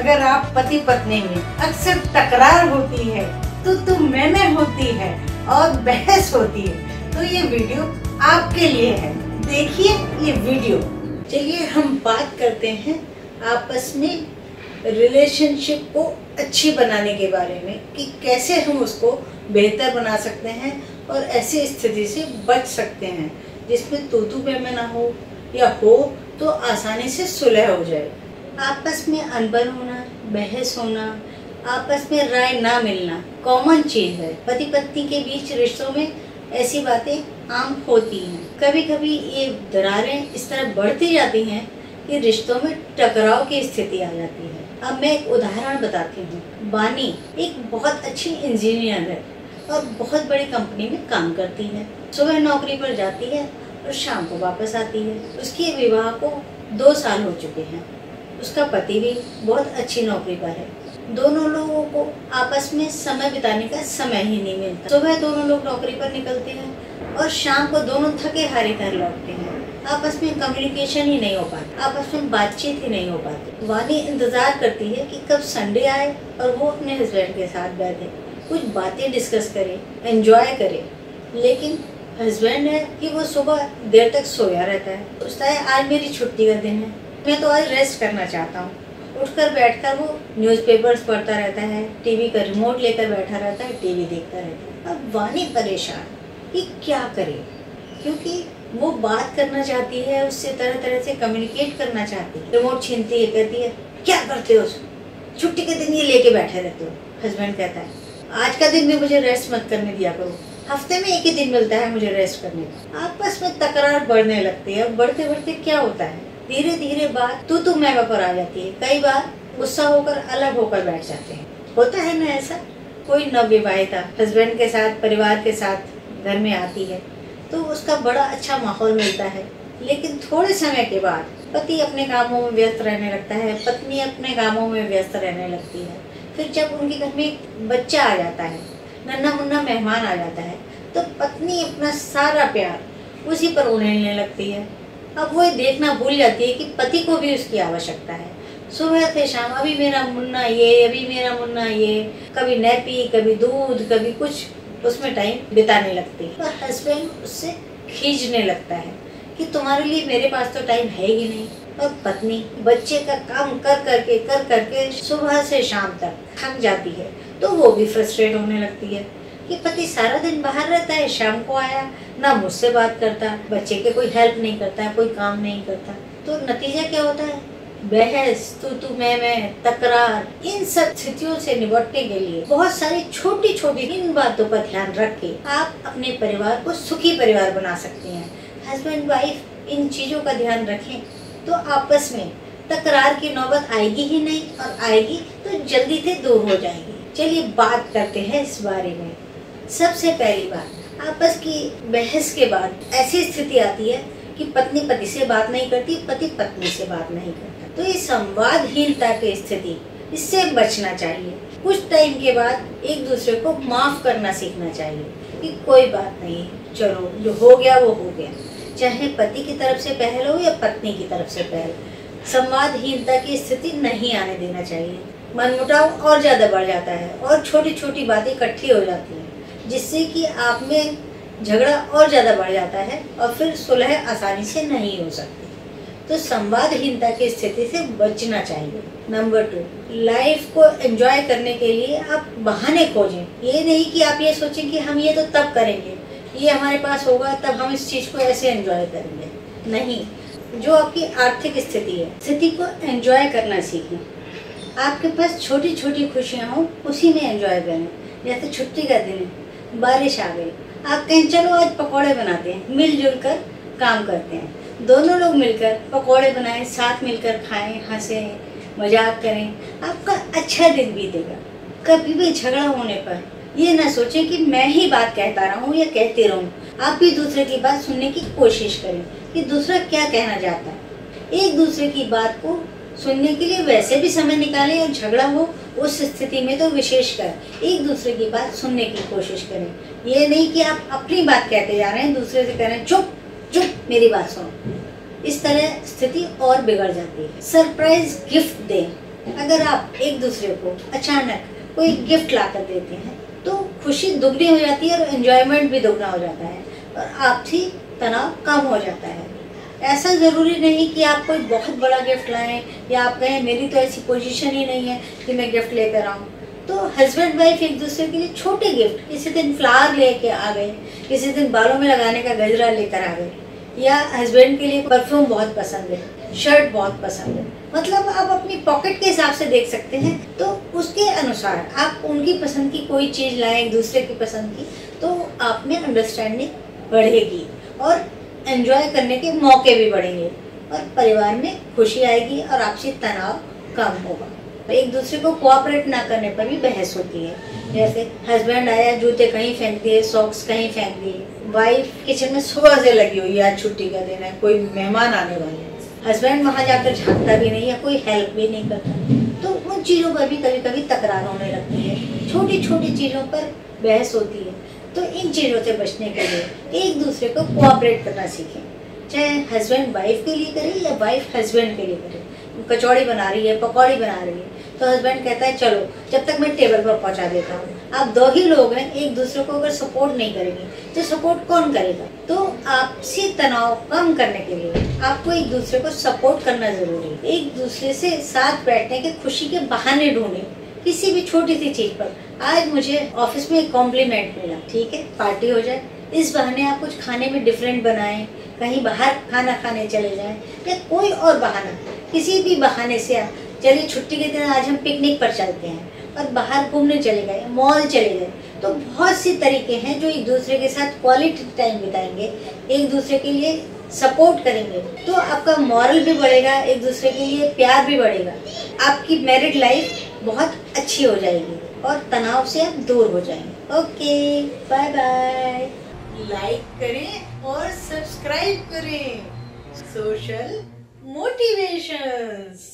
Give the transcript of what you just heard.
अगर आप पति पत्नी में अक्सर तकरार होती है तो मैं होती है और बहस होती है, तो ये वीडियो आपके लिए है। देखिए ये वीडियो। चलिए हम बात करते हैं आपस में रिलेशनशिप को अच्छी बनाने के बारे में कि कैसे हम उसको बेहतर बना सकते हैं और ऐसी स्थिति से बच सकते हैं जिसमें तू मैं ना हो या हो तो आसानी से सुलह हो जाए। आपस में अनबन होना, बहस होना, आपस में राय ना मिलना कॉमन चीज़ है। पति पत्नी के बीच रिश्तों में ऐसी बातें आम होती हैं। कभी कभी ये दरारें इस तरह बढ़ती जाती हैं कि रिश्तों में टकराव की स्थिति आ जाती है। अब मैं एक उदाहरण बताती हूँ। बानी एक बहुत अच्छी इंजीनियर है और बहुत बड़ी कंपनी में काम करती है। सुबह नौकरी पर जाती है और शाम को वापस आती है। उसके विवाह को 2 साल हो चुके हैं। उसका पति भी बहुत अच्छी नौकरी पर है। दोनों लोगों को आपस में समय बिताने का समय ही नहीं मिलता। सुबह दोनों लोग नौकरी पर निकलते हैं और शाम को दोनों थके हारे घर लौटते हैं। आपस में कम्युनिकेशन ही नहीं हो पाता, आपस में बातचीत ही नहीं हो पाती। वानी इंतजार करती है कि कब संडे आए और वो अपने हस्बैंड के साथ बैठे, कुछ बातें डिस्कस करे, एंजॉय करे। लेकिन हस्बैंड है कि वो सुबह देर तक सोया रहता है। सोचता है आज मेरी छुट्टी का दिन है, मैं तो आज रेस्ट करना चाहता हूँ। उठकर बैठकर वो न्यूज़पेपर्स पढ़ता रहता है, टीवी का रिमोट लेकर बैठा रहता है, टीवी देखता रहता है। अब वानी परेशान कि क्या करे, क्योंकि वो बात करना चाहती है, उससे तरह तरह से कम्युनिकेट करना चाहती है। रिमोट छीनती है, कहती है क्या करते हो, छुट्टी के दिन ये लेके बैठे रहते हो। हस्बैंड कहता है आज का दिन भी मुझे रेस्ट मत करने दिया करो, हफ्ते में एक ही दिन मिलता है मुझे रेस्ट करने का। आपस में तकरार बढ़ने लगती है। बढ़ते बढ़ते क्या होता है, धीरे धीरे बात तू मैं पर आ जाती है। कई बार गुस्सा होकर अलग होकर बैठ जाते हैं। होता है ना ऐसा। कोई नवविवाहिता हस्बैंड के साथ, परिवार के साथ घर में आती है तो उसका बड़ा अच्छा माहौल मिलता है। लेकिन थोड़े समय के बाद पति अपने कामों में व्यस्त रहने लगता है, पत्नी अपने कामों में व्यस्त रहने लगती है। फिर जब उनके घर में एक बच्चा आ जाता है, नन्हा मुन्ना मेहमान आ जाता है, तो पत्नी अपना सारा प्यार उसी पर उड़ेलने लगती है। अब वो देखना भूल जाती है कि पति को भी उसकी आवश्यकता है। सुबह से शाम अभी मेरा मुन्ना ये, अभी मेरा मुन्ना ये, कभी नैपी, कभी दूध, कभी कुछ, उसमें टाइम बिताने लगती है। और हस्बैंड उससे खींचने लगता है कि तुम्हारे लिए मेरे पास तो टाइम है ही नहीं। और पत्नी बच्चे का काम कर करके सुबह से शाम तक थक जाती है, तो वो भी फ्रस्ट्रेट होने लगती है कि पति सारा दिन बाहर रहता है, शाम को आया ना मुझसे बात करता, बच्चे के कोई हेल्प नहीं करता है, कोई काम नहीं करता। तो नतीजा क्या होता है, बहस, तू मैं, तकरार। इन सब स्थितियों से निपटने के लिए बहुत सारी छोटी छोटी इन बातों पर ध्यान रख के आप अपने परिवार को सुखी परिवार बना सकते हैं। हस्बैंड वाइफ इन चीजों का ध्यान रखें तो आपस में तकरार की नौबत आएगी ही नहीं, और आएगी तो जल्दी से दूर हो जाएगी। चलिए बात करते हैं इस बारे में। सबसे पहली बात, आपस की बहस के बाद ऐसी स्थिति आती है कि पत्नी पति से बात नहीं करती, पति पत्नी से बात नहीं करता। तो ये संवादहीनता की स्थिति, इससे बचना चाहिए। कुछ टाइम के बाद एक दूसरे को माफ करना सीखना चाहिए कि कोई बात नहीं, चलो जो हो गया वो हो गया। चाहे पति की तरफ से पहल हो या पत्नी की तरफ से पहल, संवादहीनता की स्थिति नहीं आने देना चाहिए। मनमुटाव और ज़्यादा बढ़ जाता है और छोटी छोटी बातें इकट्ठी हो जाती हैं, जिससे कि आप में झगड़ा और ज़्यादा बढ़ जाता है और फिर सुलह आसानी से नहीं हो सकती। तो संवादहीनता की स्थिति से बचना चाहिए। नंबर 2, लाइफ को एंजॉय करने के लिए आप बहाने खोजें। ये नहीं कि आप ये सोचें कि हम ये तो तब करेंगे, ये हमारे पास होगा तब हम इस चीज़ को ऐसे एंजॉय करेंगे। नहीं, जो आपकी आर्थिक स्थिति है, स्थिति को एंजॉय करना सीखें। आपके पास छोटी छोटी खुशियाँ हों, उसी में एंजॉय करें। जैसे छुट्टी का दिन है, बारिश आ गई, आप कहें चलो आज पकौड़े बनाते हैं, मिलजुल कर काम करते हैं। दोनों लोग मिलकर पकौड़े बनाएं, साथ मिलकर खाएं, हंसें, मजाक करें, आपका अच्छा दिन बीतेगा। कभी भी झगड़ा होने पर ये ना सोचें कि मैं ही बात कहता रहा हूँ या कहती रहूँ। आप भी दूसरे की बात सुनने की कोशिश करें कि दूसरा क्या कहना चाहता है। एक दूसरे की बात को सुनने के लिए वैसे भी समय निकालें, और झगड़ा हो उस स्थिति में तो विशेषकर एक दूसरे की बात सुनने की कोशिश करें। ये नहीं कि आप अपनी बात कहते जा रहे हैं, दूसरे से कह रहे हैं चुप चुप मेरी बात सुनो। इस तरह स्थिति और बिगड़ जाती है। सरप्राइज गिफ्ट दें। अगर आप एक दूसरे को अचानक कोई गिफ्ट ला कर देते हैं तो खुशी दुगनी हो जाती है और एंजॉयमेंट भी दुगना हो जाता है और आपसी तनाव कम हो जाता है। ऐसा ज़रूरी नहीं कि आप कोई बहुत बड़ा गिफ्ट लाएं या आप कहें मेरी तो ऐसी पोजीशन ही नहीं है कि मैं गिफ्ट लेकर आऊँ। तो हस्बैंड वाइफ एक दूसरे के लिए छोटे गिफ्ट, किसी दिन फ्लावर लेके आ गए, किसी दिन बालों में लगाने का गजरा लेकर आ गए, या हस्बैंड के लिए परफ्यूम बहुत पसंद है, शर्ट बहुत पसंद है, मतलब आप अपनी पॉकेट के हिसाब से देख सकते हैं। तो उसके अनुसार आप उनकी पसंद की कोई चीज़ लाएं एक दूसरे की पसंद की, तो आप में अंडरस्टैंडिंग बढ़ेगी और एंजॉय करने के मौके भी बढ़ेंगे और परिवार में खुशी आएगी और आपसी तनाव कम होगा। एक दूसरे को कोऑपरेट ना करने पर भी बहस होती है, जैसे हस्बैंड आया जूते कहीं फेंक दिए, सॉक्स कहीं फेंक दिए, वाइफ किचन में सुबह से लगी हुई है, आज छुट्टी का दिन है, कोई मेहमान आने वाले हैं, हस्बैंड वहाँ जाकर झाँकता भी नहीं या कोई हेल्प भी नहीं करता, तो उन चीज़ों पर भी कभी कभी तकरार होने लगती है, छोटी छोटी चीज़ों पर बहस होती है। तो इन चीज़ों से बचने के लिए एक दूसरे को कोऑपरेट करना सीखें, चाहे हस्बैंड वाइफ के लिए करे या वाइफ हस्बैंड के लिए करे। कचौड़ी बना रही है, पकौड़ी बना रही है, तो हस्बैंड कहता है चलो जब तक मैं टेबल पर पहुंचा देता हूँ। आप दो ही लोग हैं, एक दूसरे को अगर सपोर्ट नहीं करेंगे तो सपोर्ट कौन करेगा। तो आपसी तनाव कम करने के लिए आपको एक दूसरे को सपोर्ट करना जरूरी है। एक दूसरे से साथ बैठने के खुशी के बहाने ढूंढें, किसी भी छोटी सी चीज पर। आज मुझे ऑफिस में एक कॉम्प्लीमेंट मिला, ठीक है, पार्टी हो जाए, इस बहाने आप कुछ खाने में डिफरेंट बनाएं, कहीं बाहर खाना खाने चले जाएं या कोई और बहाना, किसी भी बहाने से आप चलिए छुट्टी के दिन आज हम पिकनिक पर चलते हैं और बाहर घूमने चले गए, मॉल चले गए। तो बहुत सी तरीके हैं जो एक दूसरे के साथ क्वालिटी टाइम बिताएंगे, एक दूसरे के लिए सपोर्ट करेंगे, तो आपका मॉरल भी बढ़ेगा, एक दूसरे के लिए प्यार भी बढ़ेगा, आपकी मैरिड लाइफ बहुत अच्छी हो जाएगी और तनाव से आप दूर हो जाएंगे। Okay, bye bye. लाइक करें और सब्सक्राइब करें सोशल मोटिवेशंस।